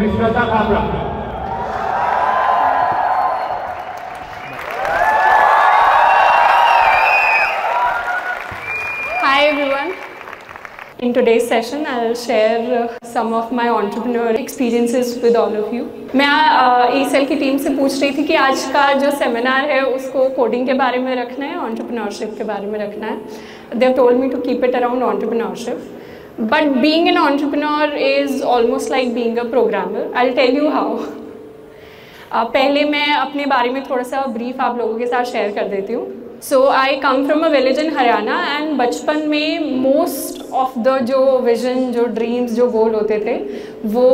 Miss Shraddha Kabra. Hi everyone. In today's session, I'll share some of my entrepreneurial experiences with all of you. मैं ESL की team से पूछ रही थी कि आज का जो सेमिनार है उसको कोडिंग के बारे में रखना है, entrepreneurship के बारे में रखना है. They have told me to keep it around entrepreneurship. But being an entrepreneur is almost like being a programmer. I'll tell you how. पहले मैं अपने बारे में थोड़ा सा ब्रीफ आप लोगों के साथ शेयर कर देती हूँ. So I come from a village in Haryana and बचपन में most of the जो vision, जो dreams, जो goal होते थे वो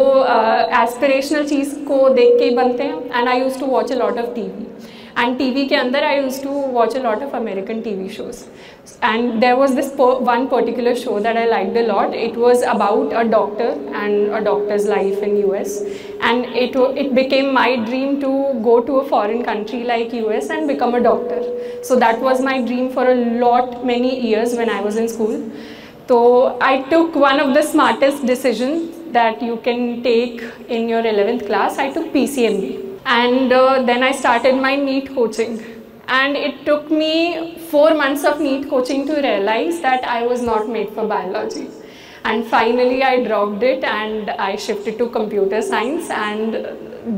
aspirational चीज़ को देख के ही बनते हैं. And I used to watch a lot of TV. And TV के अंदर I used to watch a lot of American TV shows. And there was this one particular show that I liked a lot. It was about a doctor and a doctor's life in US. And it became my dream to go to a foreign country like US and become a doctor. So that was my dream for many years when I was in school. So I took one of the smartest decisions that you can take in your 11th class. I took PCMB. And then I started my NEET coaching. And it took me 4 months of NEET coaching to realize that I was not made for biology. And finally I dropped it and I shifted to computer science, and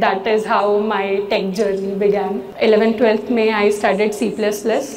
that is how my tech journey began. 11th 12th में I studied C++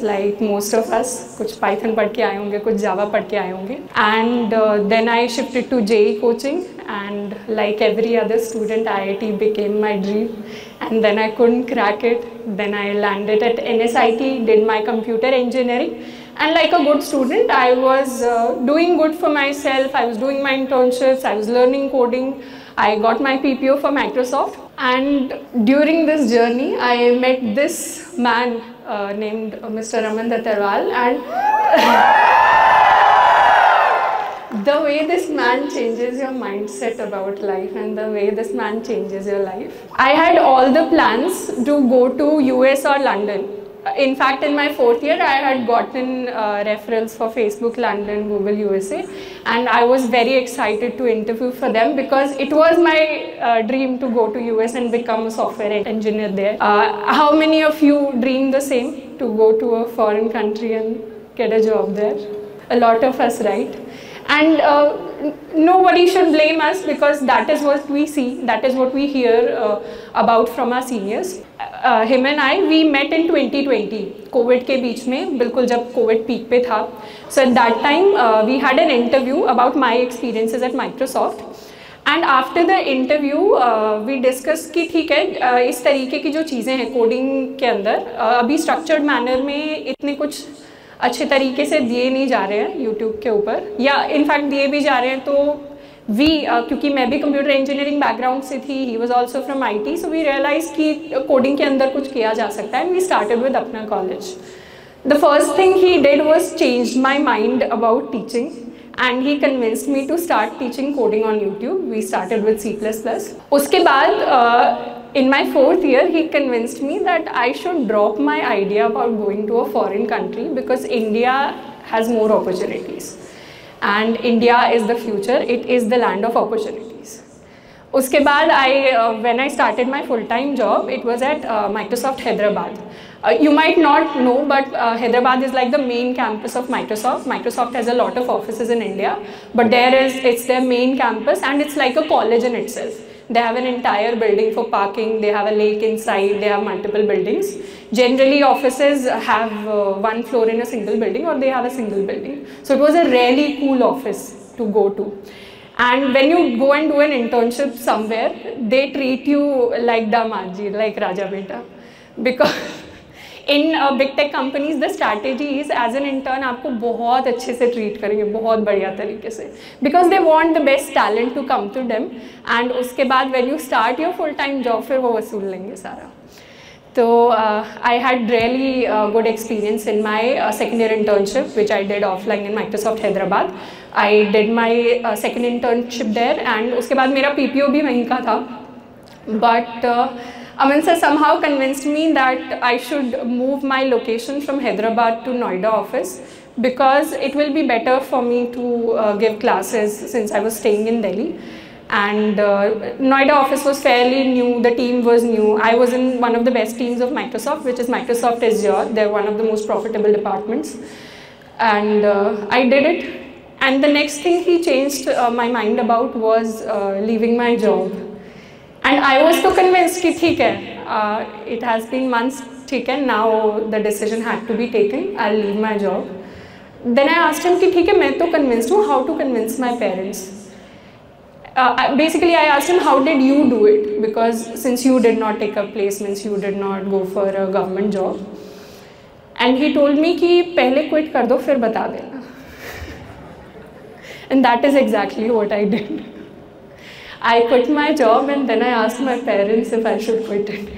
like most of us. कुछ Python पढ़ के आए होंगे, कुछ Java पढ़ के आए होंगे. And then I shifted to JEE coaching, and like every other student, IIT became my dream. And then I couldn't crack it. Then I landed at NSIT, did my computer engineering. And like a good student, I was doing good for myself. I was doing my internships. I was learning coding. I got my PPO for Microsoft. And during this journey, I met this man named Mr. Raman Dattarwal. And the way this man changes your mindset about life and the way this man changes your life. I had all the plans to go to US or London. In fact, in my 4th year, I had gotten referrals for Facebook London, Google USA, and I was very excited to interview for them because it was my dream to go to US and become a software engineer there. How many of you dream the same, to go to a foreign country and get a job there? A lot of us, right? And nobody should blame us because that is what we see, that is what we hear about from our seniors. Him and I, we met in 2020, COVID के बीच में, बिल्कुल जब COVID peak पे था. So at that time, we had an interview about my experiences at Microsoft. And after the interview, we discussed कि ठीक है, इस तरीके की जो चीज़ें हैं कोडिंग के अंदर अभी structured manner में इतने कुछ अच्छे तरीके से दिए नहीं जा रहे हैं यूट्यूब के ऊपर, या इनफैक्ट दिए भी जा रहे हैं. तो क्योंकि मैं भी कंप्यूटर इंजीनियरिंग बैकग्राउंड से थी, he was also from IT, so we realise कि कोडिंग के अंदर कुछ किया जा सकता है. एंड वी स्टार्टेड विद अपना college. The first thing he did was change my mind about teaching, and he convinced me to start teaching coding on YouTube. We started with C++. उसके बाद in my 4th year, he convinced me that I should drop my idea about going to a foreign country because India has more opportunities. And India is the future, it is the land of opportunities. उसके बाद when I started my full-time job, it was at Microsoft Hyderabad. You might not know, but Hyderabad is like the main campus of Microsoft. Microsoft has a lot of offices in India, but it's their main campus, and it's like a college in itself. They have an entire building for parking, they have a lake inside, they have multiple buildings. Generally, offices have one floor in a single building, or they have a single building. So it was a really cool office to go to. And when you go and do an internship somewhere, they treat you like Damadji, like Raja Beta. Because in big tech companies, the strategy is as an intern आपको बहुत अच्छे से treat करेंगे, बहुत बढ़िया तरीके से, because they want the best talent to come to them. And उसके बाद when you start your full time job, फिर वो वसूल लेंगे सारा. So I had really good experience in my second year internship, which I did offline in Microsoft Hyderabad. I did my second internship there, and उसके बाद मेरा PPO भी वहीं का था. But Aman sir somehow convinced me that I should move my location from Hyderabad to Noida office because it will be better for me to give classes since I was staying in Delhi. And Noida office was fairly new, the team was new. I was in one of the best teams of Microsoft, which is Microsoft Azure. They're one of the most profitable departments. And I did it. And the next thing he changed my mind about was leaving my job. And I was so convinced that it has been months, now the decision had to be taken, I'll leave my job. Then I asked him, I'm so convinced, how to convince my parents? Basically, I asked him, how did you do it? Because since you did not take up placements, you did not go for a government job. And he told me, pehle quit kar do, fir bata dena. And that is exactly what I did. I quit my job and then I asked my parents if I should quit it.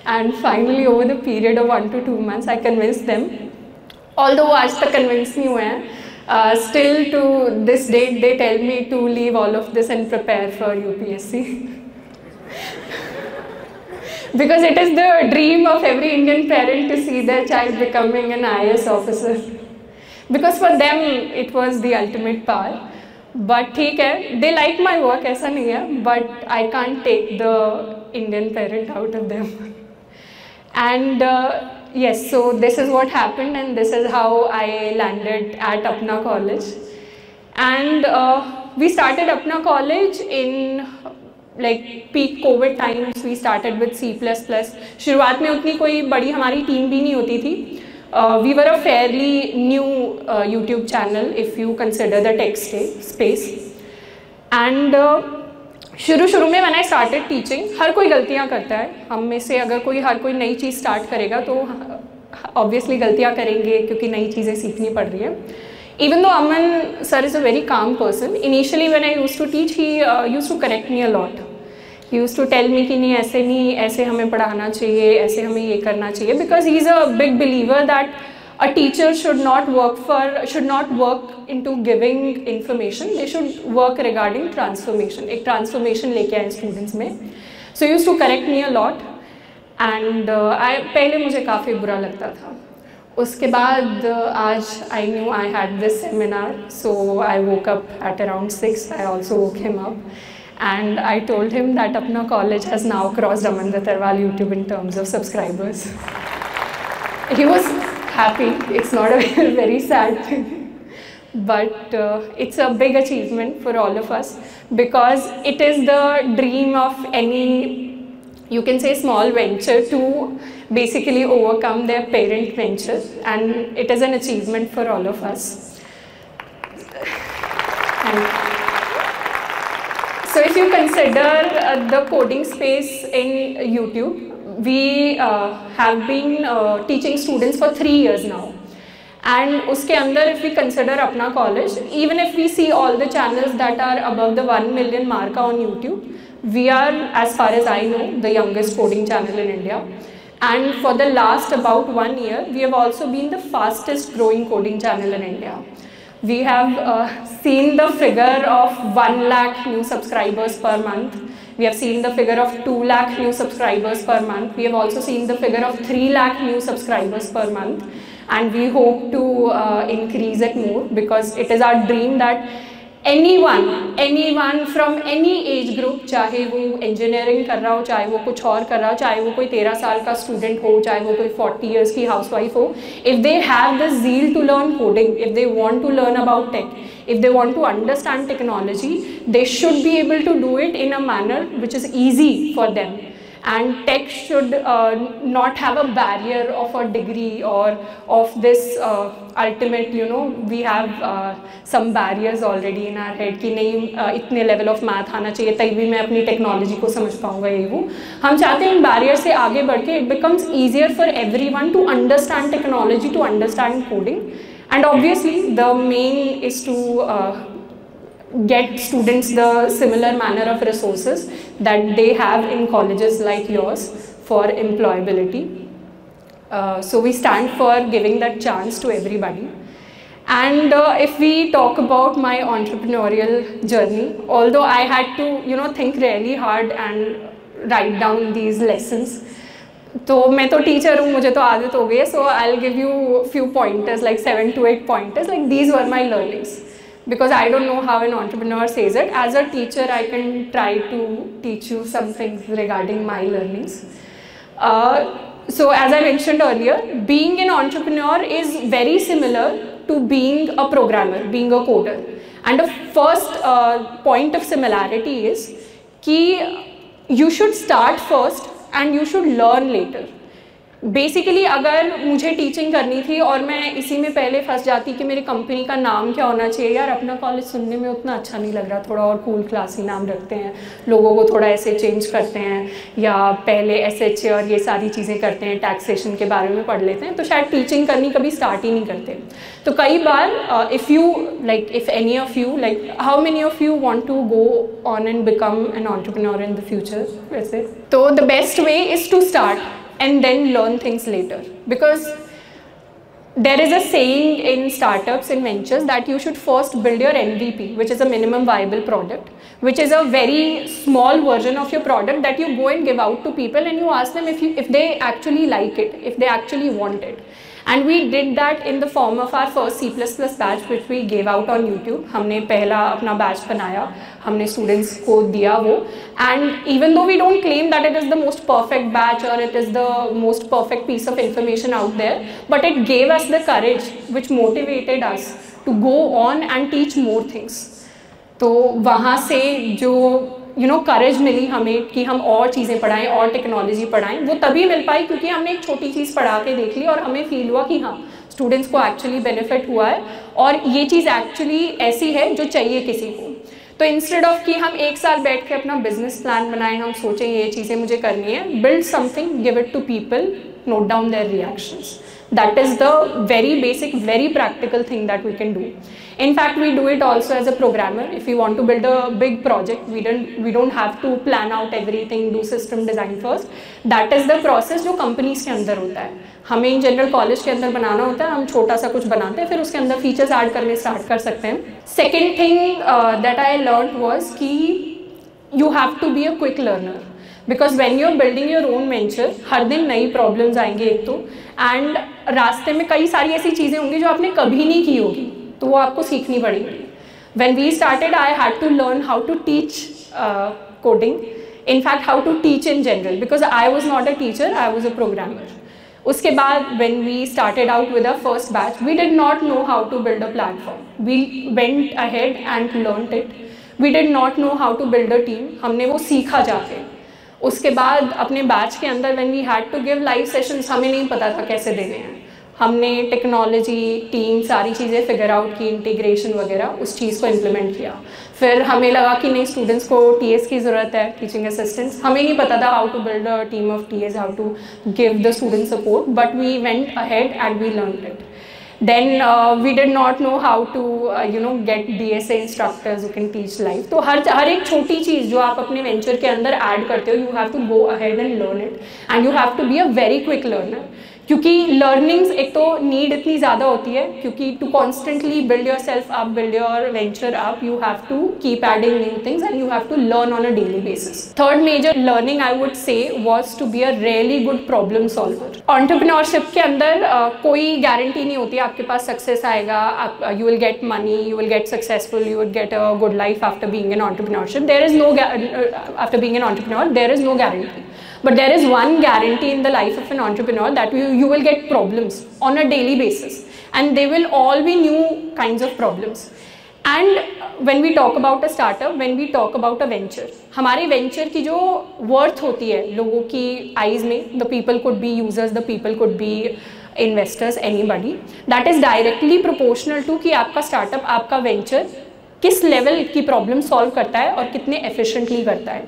And finally, over the period of 1 to 2 months, I convinced them. Although aaj tak convinced nahi hue hain. Still to this date, they tell me to leave all of this and prepare for UPSC. Because it is the dream of every Indian parent to see their child becoming an IAS officer. Because for them, it was the ultimate power. But they like my work, aisa nahi hai, but I can't take the Indian parent out of them. And yes, so this is what happened and this is how I landed at Apna College. And we started Apna College in like peak COVID times. We started with C++. शुरुआत में उतनी कोई बड़ी हमारी team भी नहीं होती थी. We were a fairly new YouTube channel if you consider the tech space. And शुरू में when I started teaching, हर कोई गलतियाँ करता है. हम में से अगर हर कोई नई चीज़ स्टार्ट करेगा तो obviously गलतियाँ करेंगे क्योंकि नई चीज़ें सीखनी पड़ रही है. Even though Aman sir is a very calm person, initially when I used to teach, he used to correct me a lot. He used to tell me कि नहीं, ऐसे हमें पढ़ाना चाहिए, ऐसे हमें ये करना चाहिए, because he is a big believer that a teacher should not work into giving information. They should work regarding transformation. एक transformation लेके आए students में. So he used to correct me a lot, and पहले मुझे काफ़ी बुरा लगता था. उसके बाद आज I knew I had this seminar, so I woke up at around 6. I also woke him up. And I told him that Apna College has now crossed Aman Dattarwal YouTube in terms of subscribers. He was happy. It's not a very sad thing. But it's a big achievement for all of us because it is the dream of any, you can say, small venture to basically overcome their parent venture. And it is an achievement for all of us. So if you consider the coding space in YouTube, we have been teaching students for 3 years now. And uske andar, if we consider Apna College, even if we see all the channels that are above the 1 million mark on YouTube, we are, as far as I know, the youngest coding channel in India. And for the last about 1 year, we have also been the fastest growing coding channel in India. We have seen the figure of 1 lakh new subscribers per month. We have seen the figure of 2 lakh new subscribers per month. We have also seen the figure of 3 lakh new subscribers per month. And we hope to increase it more because it is our dream that anyone from any age group, चाहे वो engineering कर रहा हो, चाहे वो कुछ और कर रहा हो, चाहे वो कोई 13 साल का student हो, चाहे वो कोई 40 years की housewife हो, if they have the zeal to learn coding, if they want to learn about tech, if they want to understand technology, they should be able to do it in a manner which is easy for them. And tech should not have a barrier of a degree or of this ultimate, we have some barriers already in our head कि नहीं इतने level of math आना चाहिए तभी भी मैं अपनी technology को समझ पाऊँगा ये वो. हम चाहते हैं इन barrier से आगे बढ़ के it becomes easier for everyone to understand technology, to understand coding. And obviously the main is to get students the similar manner of resources that they have in colleges like yours for employability. So we stand for giving that chance to everybody. And if we talk about my entrepreneurial journey, although I had to think really hard and write down these lessons, तो मैं तो teacher हूँ, मुझे तो आदत हो गई है, so I'll give you few pointers, like 7 to 8 pointers, like these were my learnings. because I don't know how an entrepreneur says it. As a teacher, I can try to teach you some things regarding my learnings. So as I mentioned earlier, being an entrepreneur is very similar to being a programmer, being a coder. And the first point of similarity is that you should start first and you should learn later. Basically अगर मुझे teaching करनी थी और मैं इसी में पहले फंस जाती कि मेरी कंपनी का नाम क्या होना चाहिए, यार अपना कॉलेज सुनने में उतना अच्छा नहीं लग रहा, थोड़ा और कूल क्लासी नाम रखते हैं, लोगों को थोड़ा ऐसे चेंज करते हैं, या पहले SHA और ये सारी चीज़ें करते हैं, टैक्सेशन के बारे में पढ़ लेते हैं, तो शायद टीचिंग करनी कभी स्टार्ट ही नहीं करते. तो कई बार if any of you how many of you want to go on and become an entrepreneur in the future, वैसे तो the best way is to start and then learn things later, because there is a saying in startups and ventures that you should first build your MVP, which is a minimum viable product, which is a very small version of your product that you go and give out to people and you ask them if they actually like it, if they actually want it. And we did that in the form of our first C++ batch which we gave out on YouTube. हमने पहला अपना batch बनाया, हमने students को दिया वो, and even though we don't claim that it is the most perfect batch or it is the most perfect piece of information out there, but it gave us the courage which motivated us to go on and teach more things. तो वहाँ से जो करेज मिली हमें कि हम और चीज़ें पढ़ाएं और टेक्नोलॉजी पढ़ाएं, वो तभी मिल पाई क्योंकि हमने एक छोटी चीज़ पढ़ा के देख ली और हमें फील हुआ कि हाँ स्टूडेंट्स को एक्चुअली बेनिफिट हुआ है और ये चीज़ एक्चुअली ऐसी है जो चाहिए किसी को. तो इंस्टेड ऑफ कि हम एक साल बैठ के अपना बिजनेस प्लान बनाएं, हम सोचें ये चीज़ें मुझे करनी है, build something, give it to people, note down their reactions. That is the very basic, very practical thing that we can do. In fact, we do it also as a programmer. If we want to build a big project, we don't have to plan out everything, do system design first. That is the process जो companies के अंदर होता है. हमें in general college के अंदर बनाना होता है, हम छोटा सा कुछ बनाते हैं, फिर उसके अंदर फीचर्स ऐड करने स्टार्ट कर सकते हैं. Second thing that I learned was कि you have to be a quick learner. Because when you are building your own venture, हर दिन नई प्रॉब्लम्स आएंगी एक तो, एंड रास्ते में कई सारी ऐसी चीज़ें होंगी जो आपने कभी नहीं की होगी, तो वो आपको सीखनी पड़ेगी. When we started I had to learn how to teach coding, in fact how to teach in general, because I was not a teacher, I was a programmer. उसके बाद when we started out with our first batch, we did not know how to build a platform. We went ahead and learned it. We did not know how to build a team. हमने वो सीखा जाके. उसके बाद अपने batch के अंदर when we had to give live sessions, हमें नहीं पता था कैसे देने हैं. हमने टेक्नोलॉजी, टीम, सारी चीज़ें फिगर आउट की, इंटीग्रेशन वगैरह, उस चीज़ को इम्प्लीमेंट किया. फिर हमें लगा कि नहीं, स्टूडेंट्स को TAs की ज़रूरत है, टीचिंग असिस्टेंट्स. हमें नहीं पता था how to build a team of TAs, how to give the student support, but we went ahead and we learned it. Then we did not know how to get DSA instructors who can teach live. तो हर एक छोटी चीज़ जो आप अपने venture के अंदर add करते हो, you have to go ahead and learn it, and you have to be a very quick learner. क्योंकि लर्निंग्स एक तो नीड इतनी ज़्यादा होती है, क्योंकि to constantly build yourself up, build your venture up, you have to keep adding new things and you have to learn on a daily basis. Third major learning I would say was to be a really good problem solver. Entrepreneurship के अंदर कोई guarantee नहीं होती आपके पास success आएगा, आप you will get money, you will get successful, you will get a good life after being an entrepreneurship. There is no after being an entrepreneur there is no guarantee. But there is one guarantee in the life of an entrepreneur, that you will get problems on a daily basis, and they will all be new kinds of problems. And when we talk about a startup, when we talk about a venture, हमारे venture की जो worth होती है लोगों की eyes में, the people could be users, the people could be investors, anybody, that is directly proportional to कि आपका startup, आपका venture किस level की problem solve करता है और कितने efficiently करता है.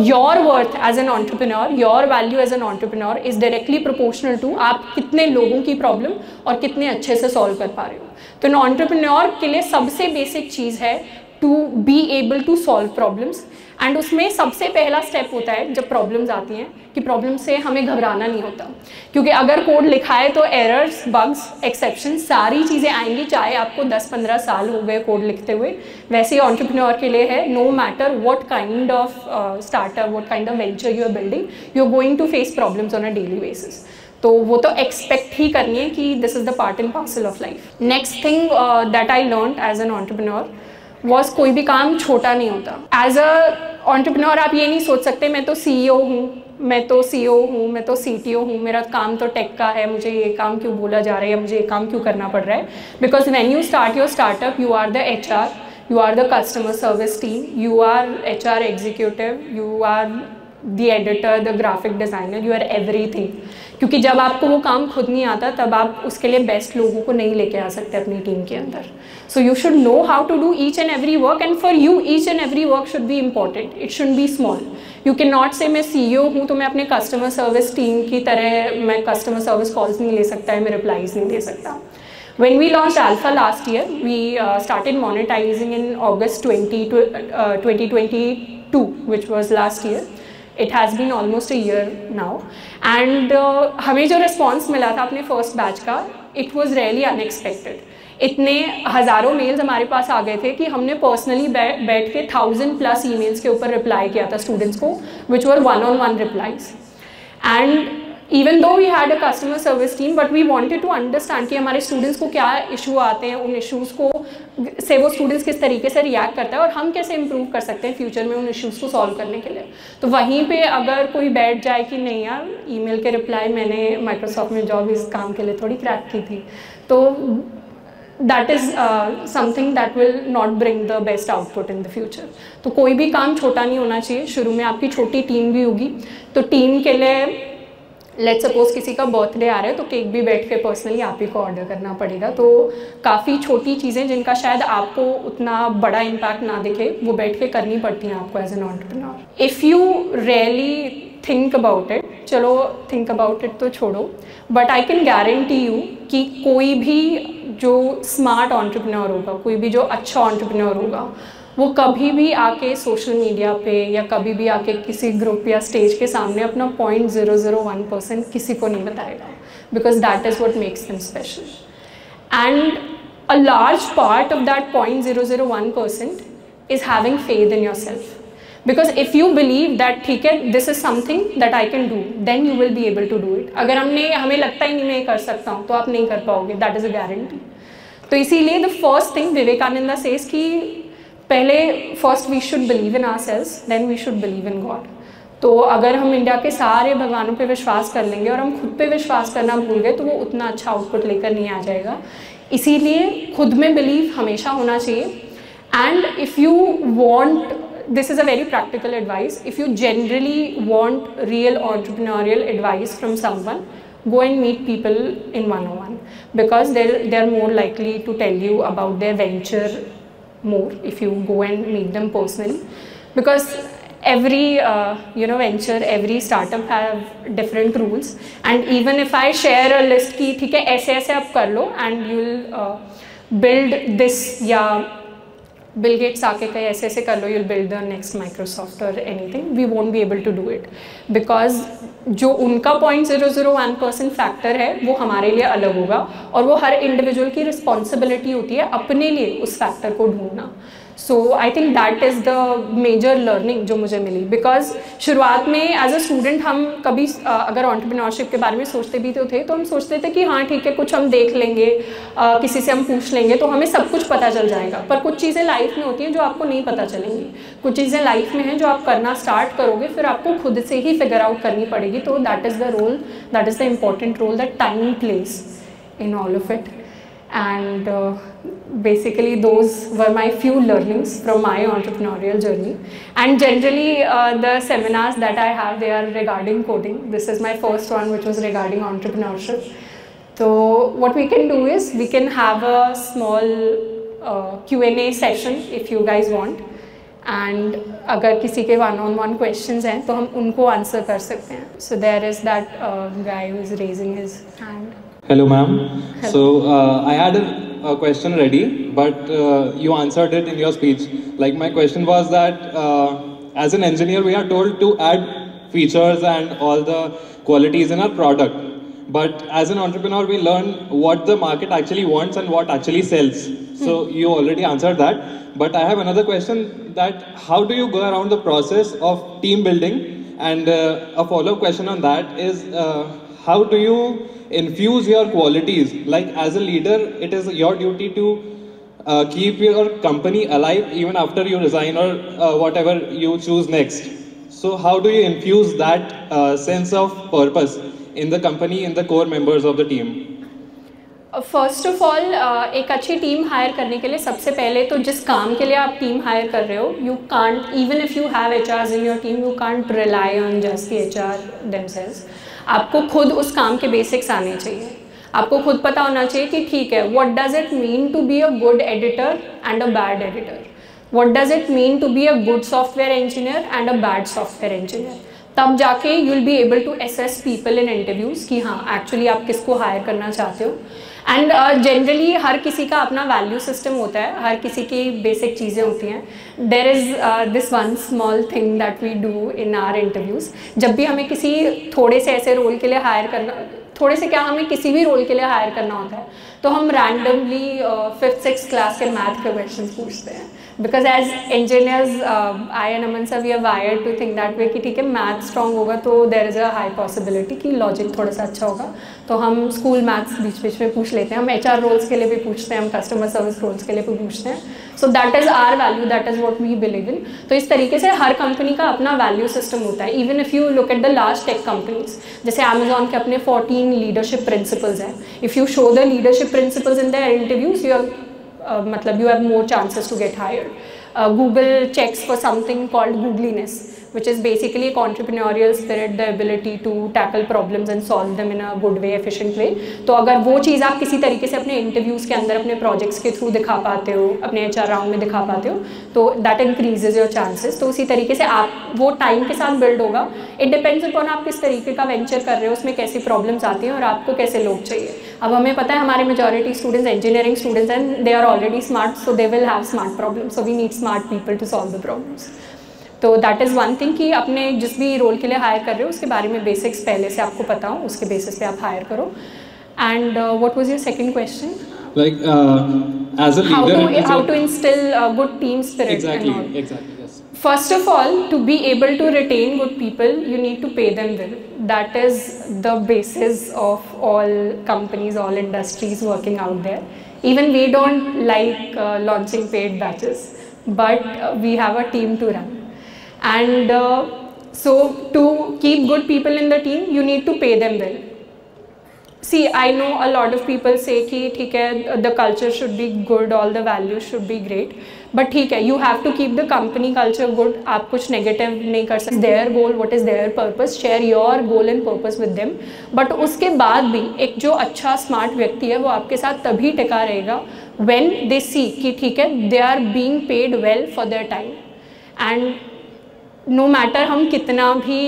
your worth as an entrepreneur, your value as an entrepreneur is directly proportional to आप कितने लोगों की प्रॉब्लम और कितने अच्छे से सॉल्व कर पा रहे हो. तो एंटरप्रेन्योर के लिए सबसे बेसिक चीज़ है to be able to solve problems. And उसमें सबसे पहला स्टेप होता है जब प्रॉब्लम्स आती हैं कि प्रॉब्लम से हमें घबराना नहीं होता, क्योंकि अगर कोड लिखा है तो एरर्स, बग्स, एक्सेप्शन, सारी चीज़ें आएंगी, चाहे आपको 10-15 साल हो गए कोड लिखते हुए. वैसे ही एंटरप्रेन्योर के लिए है, no matter what kind of startup, what kind of venture you are building, you are going to face problems on a daily basis. तो वो तो एक्सपेक्ट ही करनी है कि this is the part and parcel of life. Next thing that I learn as an entrepreneur was कोई भी काम छोटा नहीं होता। एज अ एंटरप्रेन्योर आप ये नहीं सोच सकते मैं तो CEO हूँ, मैं तो CEO हूँ, मैं तो CTO हूँ, मेरा काम तो टेक का है, मुझे ये काम क्यों बोला जा रहा है या मुझे ये काम क्यों करना पड़ रहा है। Because when you start your startup you are the HR, you are the customer service team, you are HR executive, you are the editor, the graphic designer, you are everything। क्योंकि जब आपको वो काम खुद नहीं आता तब आप उसके लिए बेस्ट लोगों को नहीं लेके आ सकते अपनी टीम के अंदर। So you should know how to do each and every work, and for you each and every work should be important, it should be small. You can not say मैं CEO हूँ तो मैं अपने customer service team की तरह मैं customer service calls नहीं ले सकता है, मैं रिप्लाईज नहीं दे सकता। When we launched Alpha last year, we started monetizing in August 2022, which was last year. It has been almost a year now. And हमें जो response मिला था अपने first batch का, it was really unexpected. इतने हज़ारों मेल्स हमारे पास आ गए थे कि हमने पर्सनली बैठ के 1000+ emails के ऊपर रिप्लाई किया था स्टूडेंट्स को, which were one-on-one replies. And even though we had a customer service team, but we wanted to understand कि हमारे स्टूडेंट्स को क्या इशू आते हैं, उन इश्यूज़ को से वो स्टूडेंट्स किस तरीके से रिएक्ट करता है और हम कैसे इम्प्रूव कर सकते हैं फ्यूचर में उन इश्यूज़ को सॉल्व करने के लिए। तो वहीं पे अगर कोई बैठ जाए कि नहीं यार ईमेल के रिप्लाई मैंने माइक्रोसॉफ्ट में जॉब इस काम के लिए थोड़ी क्रैक की थी, तो that is something that will not bring the best output in the future. तो कोई भी काम छोटा नहीं होना चाहिए। शुरू में आपकी छोटी टीम भी होगी, तो टीम के लिए लेट्स सपोज किसी का बर्थडे आ रहा है तो केक भी बैठ के पर्सनली आप ही को ऑर्डर करना पड़ेगा। तो काफ़ी छोटी चीज़ें जिनका शायद आपको उतना बड़ा इम्पैक्ट ना दिखे वो बैठ के करनी पड़ती हैं आपको as an entrepreneur. If you really think about it, चलो थिंक अबाउट इट तो छोड़ो, but I can guarantee you कि कोई भी जो स्मार्ट एंटरप्रेन्योर होगा, कोई भी जो अच्छा एंटरप्रेन्योर होगा, वो कभी भी आके सोशल मीडिया पे या कभी भी आके किसी ग्रुप या स्टेज के सामने अपना 0.001% किसी को नहीं बताएगा, because that is what makes them special. And a large part of that 0.001% is having faith in yourself, because if you believe that ठीक है this is something that I can do, then you will be able to do it. अगर हमें लगता ही नहीं मैं ये कर सकता हूँ तो आप नहीं कर पाओगे, दैट इज़ अ गारंटी। तो इसीलिए the first thing Vivekananda says कि पहले first we should believe in ourselves, then we should believe in God. तो अगर हम इंडिया के सारे भगवानों पे विश्वास कर लेंगे और हम खुद पे विश्वास करना भूल गए तो वो उतना अच्छा आउटपुट लेकर नहीं आ जाएगा। इसीलिए खुद में बिलीव हमेशा होना चाहिए। And if you want, this is a very practical advice, if you generally want real entrepreneurial advice from someone, go and meet people in one-on-one, because they're more likely to tell you about their venture more if you go and meet them personally, because every venture, every startup have different rules, and even if I share a list ki theek hai aise aise aap kar lo and you will build this, या Bill Gates आके कहीं ऐसे ऐसे कर लो, you'll build the next Microsoft or anything, we won't be able to do it, because जो उनका 0.001% factor है वो हमारे लिए अलग होगा, और वो हर इंडिविजुअल की रिस्पॉन्सिबिलिटी होती है अपने लिए उस फैक्टर को ढूंढना। So I think that is the major learning जो मुझे मिली, बिकॉज शुरुआत में एज अ स्टूडेंट हम कभी अगर एंटरप्रेन्योरशिप के बारे में सोचते भी तो थे, तो हम सोचते थे कि हाँ ठीक है कुछ हम देख लेंगे, किसी से हम पूछ लेंगे तो हमें सब कुछ पता चल जाएगा। पर कुछ चीज़ें लाइफ में होती हैं जो आपको नहीं पता चलेंगी, कुछ चीज़ें लाइफ में हैं जो आप करना स्टार्ट करोगे फिर आपको खुद से ही फिगर आउट करनी पड़ेगी। तो that is the role, that is the important role that time plays in all of it. And basically those were my few learnings from my entrepreneurial journey. And generally the seminars that I have, they are regarding coding. This is my first one which was regarding entrepreneurship. So what we can do is we can have a small Q&A session if you guys want, and अगर किसी के one-on-one questions हैं तो हम उनको answer कर सकते हैं. So there is that guy who is raising his hand. Hello ma'am. So I had a question ready, but you answered it in your speech. Like my question was that as an engineer we are told to add features and all the qualities in our product, but as an entrepreneur we learn what the market actually wants and what actually sells. So you already answered that, but I have another question, that how do you go around the process of team building? And a follow-up question on that is how do you infuse your qualities? Like as a leader, it is your duty to keep your company alive even after you resign or whatever you choose next. So how do you infuse that sense of purpose in the company, in the core members of the team? First of all एक अच्छी team hire करने के लिए सबसे पहले तो जिस काम के लिए आप टीम हायर कर रहे हो, you can't, even if you have HRs in your team, you can't rely on just the HR themselves. आपको खुद उस काम के बेसिक्स आने चाहिए. आपको खुद पता होना चाहिए कि ठीक है, what does it mean to be a good editor and a bad editor, what does it mean to be a good software engineer and a bad software engineer. तब जाके you will be able to assess people in interviews कि हाँ actually आप किसको higher करना चाहते हो. And generally हर किसी का अपना वैल्यू सिस्टम होता है, हर किसी की बेसिक चीज़ें होती हैं. There is this one small thing that we do in our interviews. जब भी हमें किसी थोड़े से ऐसे रोल के लिए हायर करना, थोड़े से क्या, हमें किसी भी रोल के लिए हायर करना होता है, तो हम रैंडमली 5th 6th क्लास के मैथ के क्वेश्चन पूछते हैं. Because as engineers I and Aman sir we are wired to think that way कि ठीक है मैथ स्ट्रॉन्ग होगा तो there is a high possibility कि लॉजिक थोड़ा सा अच्छा होगा. तो हम स्कूल मैथ्स बीच बीच में पूछ लेते हैं, हम HR रोल्स के लिए भी पूछते हैं, हम कस्टमर सर्विस रोल्स के लिए भी पूछते हैं. So that is our value, that is what we believe in. तो इस तरीके से हर कंपनी का अपना वैल्यू सिस्टम होता है. Even if you look at the large tech companies, जैसे अमेजॉन के अपने 14 लीडरशिप प्रिंसिपल्स हैं. If you show the leadership principles in their interviews, मतलब you have more chances to get hired. Google checks for something called googliness, which is basically entrepreneurial spirit, the ability to tackle problems and solve them in a good way, efficient way. तो अगर वो चीज़ आप किसी तरीके से अपने interviews के अंदर अपने प्रोजेक्ट्स के थ्रू दिखा पाते हो, अपने HR राउंड में दिखा पाते हो, तो दैट इंक्रीजेज योर चांसेस. तो उसी तरीके से आप वो टाइम के साथ बिल्ड होगा. इट डिपेंड्स अपॉन आप किस तरीके का वेंचर कर रहे हो, उसमें कैसी प्रॉब्लम्स आती हैं और आपको कैसे लोग चाहिए. अब हमें पता है हमारे majority students engineering students and they are already smart, so they will have smart problems. So we need smart people to solve the problems. तो दैट इज़ वन थिंग कि अपने जिस भी रोल के लिए हायर कर रहे हो उसके बारे में बेसिक्स पहले से आपको पता हो, उसके बेसिस पे आप हायर करो. And what was your second question? Like as a leader, how to instill good team spirit. Exactly, and all. exactly, yes. First of all, to be able to retain good people, you need to pay them well. That is the basis of all companies, all industries working out there. Even we don't like launching paid batches, but we have a team to run. And so to keep good people in the team, you need to pay them well. See, I know a lot of people say कि ठीक है the culture should be good, all the values should be great, but ठीक है you have to keep the company culture good. आप कुछ negative नहीं कर सकते. Their goal, what is their purpose? Share your goal and purpose with them. But उसके बाद भी एक जो अच्छा smart व्यक्ति है वो आपके साथ तभी टिका रहेगा when they see कि ठीक है they are being paid well for their time. And no matter हम कितना भी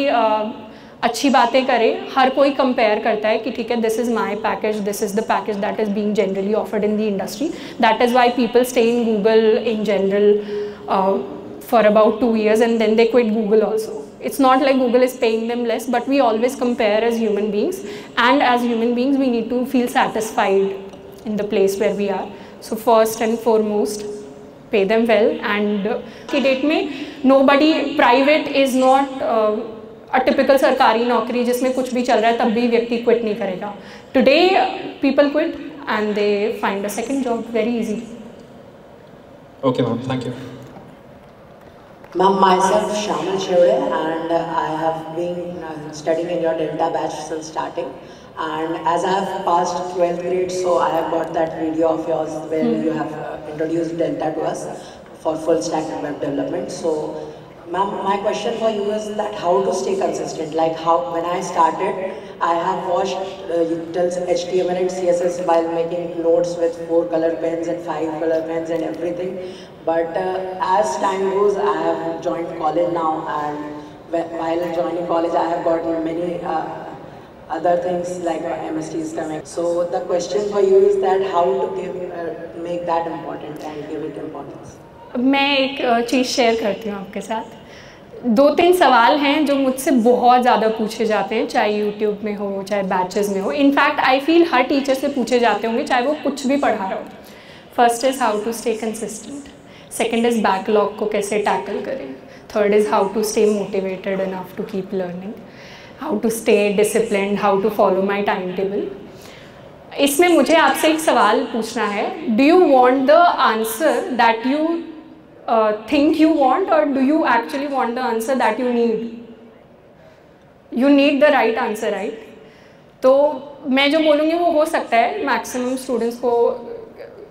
अच्छी बातें करें, हर कोई कंपेयर करता है कि ठीक है this is my package, this is the package that is being generally offered in the industry. That is why people stay in Google in general for about 2 years and then they quit Google also. It's not like Google is paying them less, but we always compare as human beings, and as human beings we need to feel satisfied in the place where we are. So first and foremost, pay them well. And की date में nobody, private is not typical सरकारी नौकरी जिसमें कुछ भी चल रहा है तब भी व्यक्ति क्विट नहीं करेगा. Today people quit and they find a second job very easily. Okay, ma'am. Thank you. Ma'am, myself Shamal Shevde, and I have been studying in your Delta batch since starting. And as I have passed 12th grade, so I have got that video of yours where you have introduced Delta to us for full stack web development. So ma'am, my question for you is that how to stay consistent? Like how, when I started, I have watched utils HTML and CSS while making notes with 4 color pens and 5 color pens and everything. But as time goes, I have joined college now, and while joining college, I have got many other things like MST is coming. So the question for you is that how to make that important and give it importance. मैं एक चीज़ share करती हूँ आपके साथ. 2-3 सवाल हैं जो मुझसे बहुत ज़्यादा पूछे जाते हैं, चाहे यूट्यूब में हो चाहे बैचेस में हो. In fact I feel her teacher से पूछे जाते होंगे चाहे वो कुछ भी पढ़ा रहा हो. First is how to stay consistent. Second is backlog को कैसे टैकल करें. Third is how to stay motivated enough to keep learning. how to stay disciplined, how to follow my timetable. इसमें मुझे आपसे एक सवाल पूछना है, do you want the answer that you think you want, or do you actually want the answer that you need? You need the right answer, right? तो मैं जो बोलूँगी वो हो सकता है मैक्सिमम स्टूडेंट्स को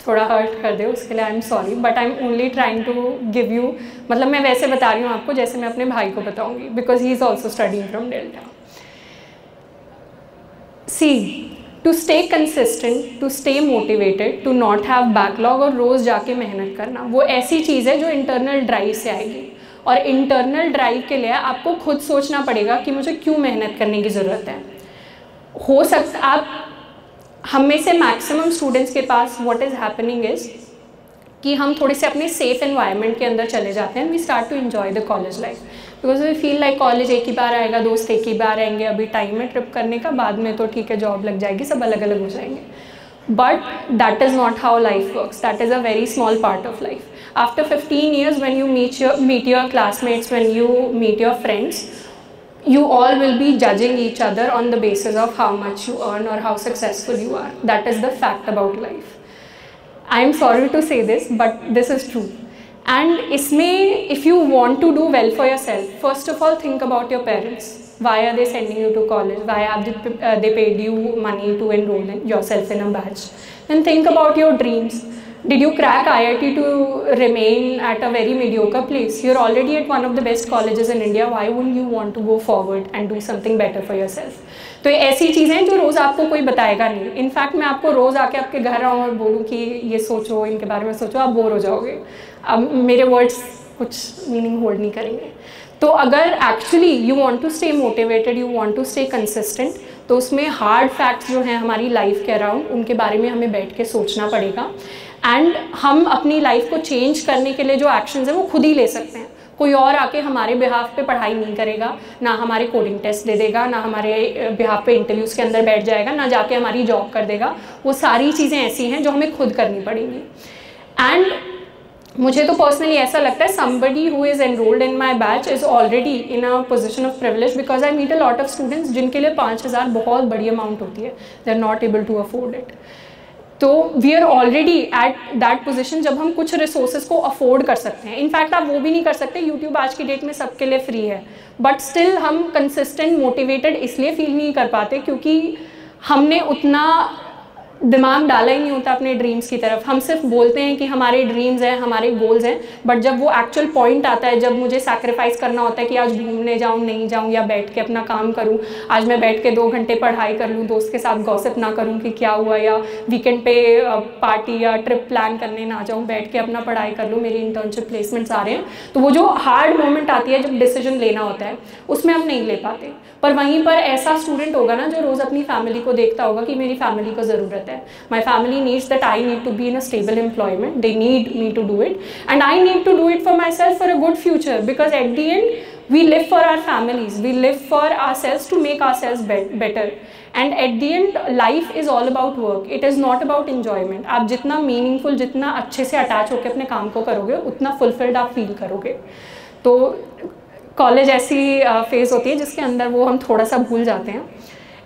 थोड़ा हर्ट कर दे, उसके लिए I am sorry, but I am only trying to give you, मतलब मैं वैसे बता रही हूँ आपको जैसे मैं अपने भाई को बताऊँगी, because he is also studying from Delta. See, to stay consistent, to stay motivated, to not have backlog, और रोज़ जाके मेहनत करना, वो ऐसी चीज़ है जो इंटरनल ड्राइव से आएगी. और इंटरनल ड्राइव के लिए आपको खुद सोचना पड़ेगा कि मुझे क्यों मेहनत करने की ज़रूरत है. हो सकता आप हम में से मैक्सिमम स्टूडेंट्स के पास व्हाट इज़ हैपनिंग इज़ कि हम थोड़े से अपने सेफ एनवायरनमेंट के अंदर चले जाते हैं. We start to enjoy the college life because we feel like college एक ही बार आएगा, दोस्त एक ही बार आएंगे, अभी टाइम है ट्रिप करने का, बाद में तो ठीक है जॉब लग जाएगी, सब अलग अलग हो जाएंगे. But that is not how life works. That is a very small part of life. After 15 years when you meet your classmates, when you meet your friends, you all will be judging each other on the basis of how much you earn or how successful you are. That is the fact about life. I am sorry to say this, but this is true. And इसमें if you want to do well for yourself, first of all think about your parents. Why are they sending you to college? Why have they paid you money to enroll yourself in a batch? Then think about your dreams. Did you crack IIT to remain at a very mediocre place? You're already at one of the best colleges in India. Why wouldn't you want to go forward and do something better for yourself? तो ये ऐसी चीज़ें हैं जो रोज़ आपको कोई बताएगा नहीं. इनफैक्ट मैं आपको रोज़ आके आपके घर आऊँ और बोलूँ कि ये सोचो, इनके बारे में सोचो, आप बोर हो जाओगे. अब मेरे वर्ड्स कुछ मीनिंग होल्ड नहीं करेंगे. तो अगर actually you want to stay motivated, you want to stay consistent, तो उसमें हार्ड फैक्ट्स जो हैं हमारी लाइफ के अराउंड, उनके बारे में हमें बैठ के सोचना पड़ेगा. एंड हम अपनी लाइफ को चेंज करने के लिए जो एक्शंस हैं वो खुद ही ले सकते हैं. कोई और आके हमारे बिहाफ पे पढ़ाई नहीं करेगा, ना हमारे कोडिंग टेस्ट दे देगा, ना हमारे बिहाफ पे इंटरव्यूज़ के अंदर बैठ जाएगा, ना जाके हमारी जॉब कर देगा. वो सारी चीज़ें ऐसी हैं जो हमें खुद करनी पड़ेंगी. एंड मुझे तो पर्सनली ऐसा लगता है somebody who is enrolled in my batch is already in a position of privilege because I meet a lot of students जिनके लिए 5,000 बहुत बड़ी अमाउंट होती है. they are not able to afford it. तो we are already at that position जब हम कुछ रिसोर्सेज को अफोर्ड कर सकते हैं. इनफैक्ट आप वो भी नहीं कर सकते. यूट्यूब आज की डेट में सबके लिए फ्री है, बट स्टिल हम कंसिस्टेंट मोटिवेटेड इसलिए फील नहीं कर पाते क्योंकि हमने उतना दिमाग डाला ही नहीं होता अपने ड्रीम्स की तरफ. हम सिर्फ बोलते हैं कि हमारे ड्रीम्स हैं, हमारे गोल्स हैं, बट जब वो एक्चुअल पॉइंट आता है, जब मुझे सैक्रिफाइस करना होता है कि आज घूमने जाऊँ नहीं जाऊँ, या बैठ के अपना काम करूँ, आज मैं बैठ के 2 घंटे पढ़ाई कर लूँ, दोस्त के साथ गॉसिप ना करूँ कि क्या हुआ, या वीकेंड पे पार्टी या ट्रिप प्लान करने ना जाऊँ, बैठ के अपना पढ़ाई कर लूँ, मेरी इंटर्नशिप प्लेसमेंट्स आ रहे हैं. तो वो जो हार्ड मोमेंट आती है जब डिसीजन लेना होता है, उसमें हम नहीं ले पाते. पर वहीं पर ऐसा स्टूडेंट होगा ना जो रोज़ अपनी फैमिली को देखता होगा कि मेरी फैमिली को ज़रूरत है, my family needs that, I need to be in a stable employment, they need me to do it, and I need to do it for myself for a good future, because at the end we live for our families, we live for ourselves to make ourselves better, and at the end life is all about work, it is not about enjoyment. आप जितना meaningful, जितना अच्छे से attach होकर अपने काम को करोगे, उतना fulfilled आप फील करोगे. तो कॉलेज ऐसी फेज़ होती है जिसके अंदर वो हम थोड़ा सा भूल जाते हैं.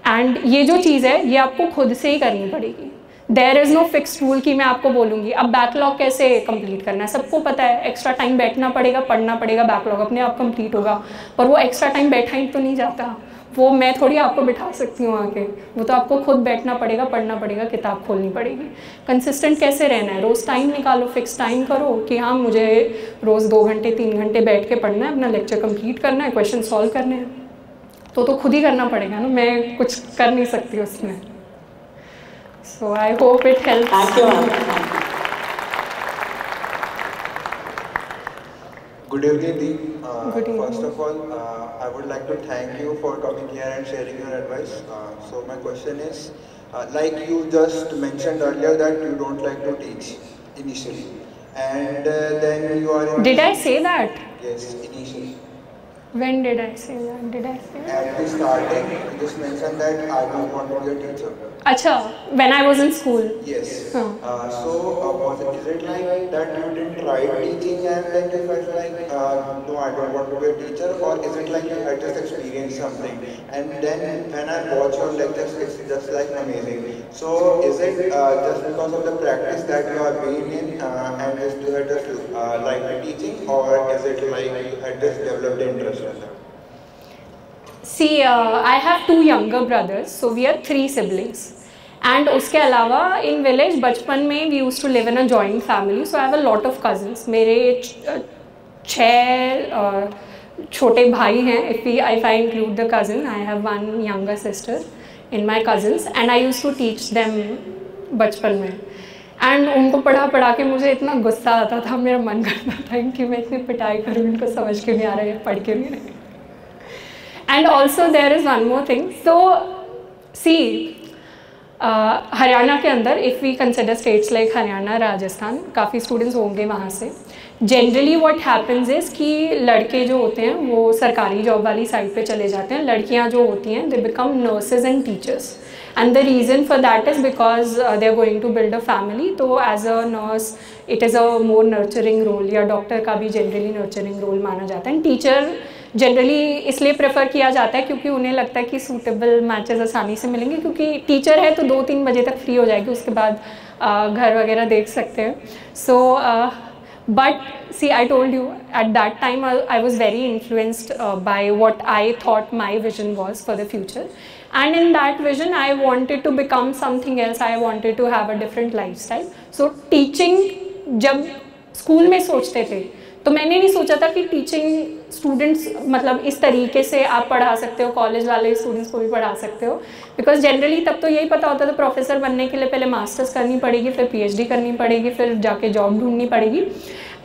एंड ये जो चीज़ है ये आपको खुद से ही करनी पड़ेगी. There is no fix rule कि मैं आपको बोलूँगी अब बैकलॉग कैसे कंप्लीट करना है. सबको पता है एक्स्ट्रा टाइम बैठना पड़ेगा, पढ़ना पड़ेगा, बैकलॉग अपने आप कंप्लीट होगा. पर वो एक्स्ट्रा टाइम बैठा ही तो नहीं जाता, वो मैं थोड़ी आपको बिठा सकती हूँ आके. वो तो आपको खुद बैठना पड़ेगा, पढ़ना पड़ेगा, किताब खोलनी पड़ेगी. कंसिस्टेंट कैसे रहना है, रोज़ टाइम निकालो, फिक्स टाइम करो कि हाँ मुझे रोज़ 2 घंटे 3 घंटे बैठ के पढ़ना है, अपना लेक्चर कंप्लीट करना है, क्वेश्चन सॉल्व करने हैं. तो खुद ही करना पड़ेगा ना, मैं कुछ कर नहीं सकती उसमें. So I hope it helps. Good evening, Deep. Good evening. First of all, I would like to thank you for coming here and sharing your advice. So my question is, like you just mentioned earlier that you don't like to teach initially, and then you are in... Did I say that? Yes, initially. When did I say that? Did I say that? At the starting, you just mentioned that I don't want to be a teacher. Acha, when I was in school. Yes. Huh. Is it like that you didn't try teaching and then you felt like, no, I don't want to be a teacher, or is it like you had just experienced something and then when I watch your lectures, it's just like amazing. So is it just because of the practice that you have been in and you had just like teaching, or is it like you had just developed interest in that? See, I have 2 younger brothers, so we are 3 siblings. And उसके अलावा in village बचपन में we used to live in a joint family, so I have a lot of cousins. मेरे 6 छोटे भाई हैं. If I include the cousin, I have 1 younger sister in my cousins, and I used to teach them बचपन में. And उनको पढ़ा के मुझे इतना गुस्सा आता था, मेरा मन करता था कि मैं इतनी पिटाई करूँ, इनको समझ के नहीं आ रहा है, पढ़ के नहीं रहे. And also there is one more thing. So see Haryana के अंदर if we consider states like Haryana, Rajasthan, काफ़ी स्टूडेंट्स होंगे वहाँ से. जनरली व्हाट हैपन्स इज़ कि लड़के जो होते हैं वो सरकारी जॉब वाली साइड पे चले जाते हैं, लड़कियाँ जो होती हैं they become nurses and teachers. And the reason for that is because they are going to build a family. तो as a nurse, it is a more nurturing role. या डॉक्टर का भी generally nurturing role माना जाता है. Teacher generally इसलिए prefer किया जाता है क्योंकि उन्हें लगता है कि सूटेबल मैचेस आसानी से मिलेंगे, क्योंकि टीचर है तो 2-3 बजे तक फ्री हो जाएगी, उसके बाद घर वगैरह देख सकते हैं. सो but see, I told you at that time I was very influenced by what I thought my vision was for the future. And in that vision, I wanted to become something else. I wanted to have a different lifestyle. So teaching, जब school में सोचते थे तो मैंने नहीं सोचा था कि टीचिंग स्टूडेंट्स मतलब इस तरीके से आप पढ़ा सकते हो, कॉलेज वाले स्टूडेंट्स को भी पढ़ा सकते हो. बिकॉज जनरली तब तो यही पता होता था प्रोफेसर बनने के लिए पहले मास्टर्स करनी पड़ेगी, फिर PhD करनी पड़ेगी, फिर जाके जॉब ढूंढनी पड़ेगी.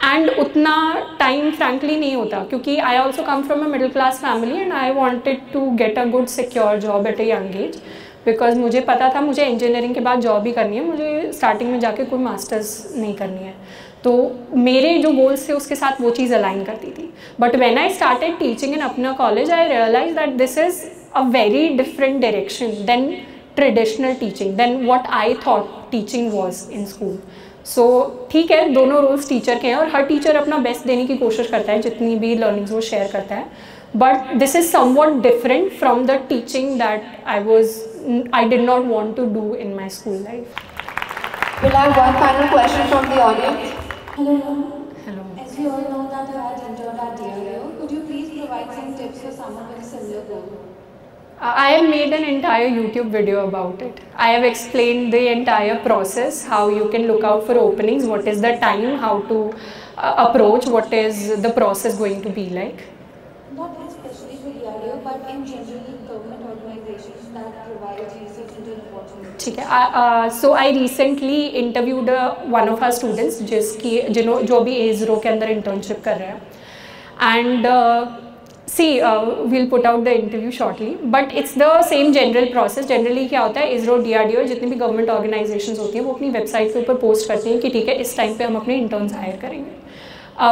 एंड उतना टाइम फ्रैंकली नहीं होता, क्योंकि I also come from a middle class family and I wanted to get a good secure job at a young age. Because मुझे पता था मुझे इंजीनियरिंग के बाद जॉब ही करनी है, मुझे स्टार्टिंग में जाके कोई मास्टर्स नहीं करनी है. तो मेरे जो गोल्स थे उसके साथ वो चीज़ अलाइन करती थी. But when I started teaching in अपना college, I realise that this is a very different direction than traditional teaching, than what I thought teaching was in school. So ठीक है, दोनों रोल्स टीचर के हैं और हर teacher अपना best देने की कोशिश करता है, जितनी भी लर्निंग्स वो शेयर करता है. But this is somewhat different from the teaching that I did not want to do in my school life. We'll have one final question from the audience. Hello. Hello. As we all know that you had entered at DRDO, could you please provide some tips for someone with a similar goal? I have made an entire YouTube video about it. I have explained the entire process, how you can look out for openings, what is the time, how to approach, what is the process going to be like. Not especially for DRDO, but in general government organizations that provide research into opportunities. ठीक है. So I recently interviewed one of our students जो भी ISRO के अंदर internship कर रहे हैं. And see, we'll put out the interview shortly, but it's the same general process. Generally क्या होता है, ISRO, DRDO, जितनी भी गवर्नमेंट ऑर्गेनाइजेशंस होती हैं वो अपनी वेबसाइट के ऊपर पोस्ट करती हैं कि ठीक है इस टाइम पे हम अपने इंटर्न्स हायर करेंगे.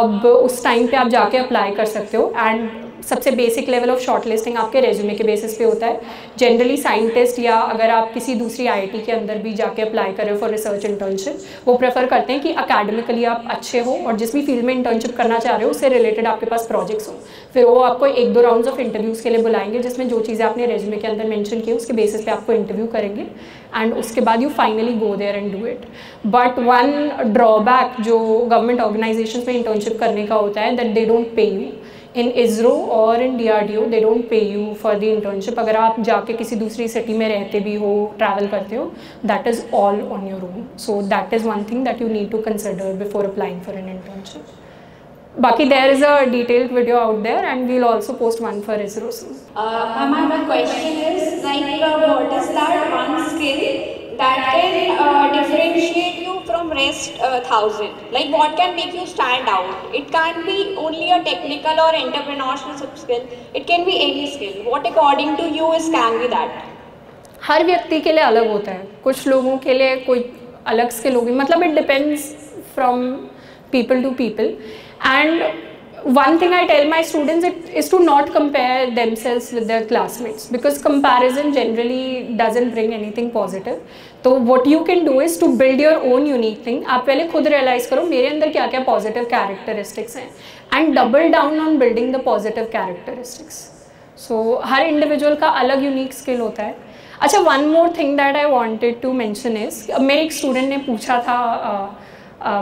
अब उस टाइम पे आप जाके अप्लाई कर सकते हो. एंड सबसे basic level of short listing आपके रेज्यूमे के बेसिस पे होता है. जनरली साइंटिस्ट या अगर आप किसी दूसरी IIT के अंदर भी जाके अप्लाई कर रहे हो फॉर रिसर्च इंटर्नशिप, वो प्रेफर करते हैं कि अकेडमिकली आप अच्छे हो और जिस भी फील्ड में इंटर्नशिप करना चाह रहे हो उससे रिलेटेड आपके पास प्रोजेक्ट्स हो. फिर वो आपको 1-2 राउंड्स ऑफ इंटरव्यूज़ के लिए बुलाएंगे, जिसमें जो चीज़ें आपने रेज्यूमे के अंदर मेंशन की उसके बेसिस पे आपको इंटरव्यू करेंगे एंड उसके बाद you finally go there and do it. But one drawback जो गवर्नमेंट ऑर्गेनाइजेशंस में इंटर्नशिप करने का होता है that they don't pay you. In ISRO और in DRDO they don't pay you for the internship. अगर आप जाके किसी दूसरी सिटी में रहते भी हो, ट्रैवल करते हो, that is all on your own. So that is one thing that you need to consider before applying for an internship. बाकी there is a detailed video out there and we'll also post one for ISRO soon. My question is like what is that one skill that can differentiate you from rest 1,000? Like what can make you stand out? It can't be only a technical or entrepreneurial skill. It can be any skill. What according to you is can be that? हर व्यक्ति के लिए अलग होता है. कुछ लोगों के लिए कोई अलग स्किल होगी, मतलब it depends from people to people. And one thing I tell my students is to not compare themselves with their classmates, because comparison generally doesn't bring anything positive. तो what you can do is to build your own unique thing. आप पहले खुद realize करो मेरे अंदर क्या क्या positive characteristics हैं, and double down on building the positive characteristics. So her individual का अलग unique skill होता है. अच्छा, one more thing that I wanted to mention is, मेरे एक student ने पूछा था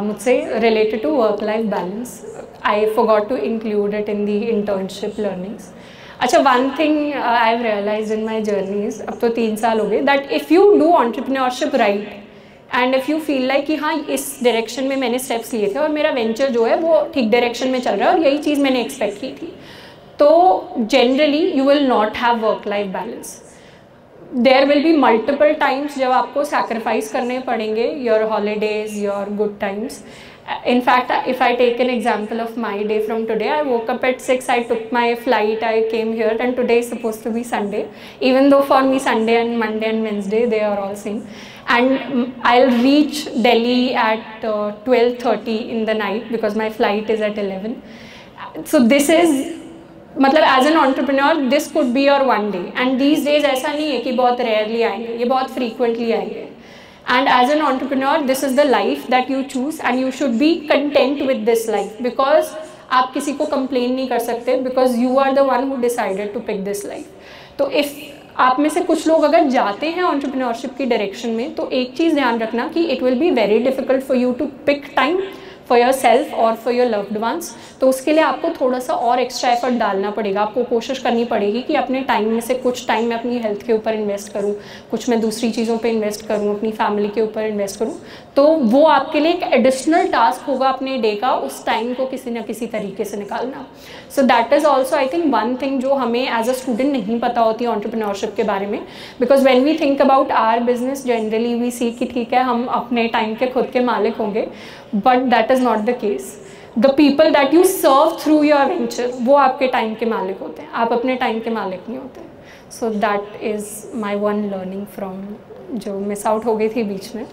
मुझसे related to work-life balance. I forgot to include it in the internship learnings. अच्छा, one thing I've realized in my journey is, अब तो 3 साल हो गए, that if you do entrepreneurship right and if you feel like कि हाँ इस direction में मैंने steps लिए थे और मेरा venture जो है वो ठीक direction में चल रहा है और यही चीज़ मैंने expect की थी, तो generally you will not have work-life balance. There will be multiple times जब आपको sacrifice करने पड़ेंगे your holidays, your good times. In fact, if I take an example of my day from today, I woke up at 6, I took my flight, I came here, and today is supposed to be Sunday. Even though for me Sunday and Monday and Wednesday, they are all same. And I'll reach Delhi at 12:30 in the night because my flight is at 11. So this is, मतलब as an entrepreneur, this could be your one day. And these days ऐसा नहीं है कि बहुत rarely आएंगे, ये बहुत frequently आएंगे. And as an entrepreneur, this is the life that you choose and you should be content with this life, because आप किसी को complain नहीं कर सकते, because you are the one who decided to pick this life. तो if आप में से कुछ लोग अगर जाते हैं entrepreneurship की direction में, तो एक चीज़ ध्यान रखना कि it will be very difficult for you to pick time for yourself or for your loved ones. तो उसके लिए आपको थोड़ा सा और एक्स्ट्रा एफर्ट डालना पड़ेगा. आपको कोशिश करनी पड़ेगी कि अपने टाइम में से कुछ टाइम मैं अपनी हेल्थ के ऊपर इन्वेस्ट करूँ, कुछ मैं दूसरी चीज़ों पे इन्वेस्ट करूँ, अपनी फैमिली के ऊपर इन्वेस्ट करूँ. तो वो आपके लिए एक एडिशनल टास्क होगा अपने डे का, उस टाइम को किसी न किसी तरीके से निकालना. सो that is also I think one thing जो हमें एज अ स्टूडेंट नहीं पता होती एंटरप्रेन्योरशिप के बारे में. Because when we think about our business, generally we see कि ठीक है हम अपने टाइम के खुद के मालिक होंगे, but that is not the case. The people that you serve through your venture, वो आपके टाइम के मालिक होते हैं, आप अपने टाइम के मालिक नहीं होते. सो that is my one learning from, जो मिस आउट हो गई थी बीच में.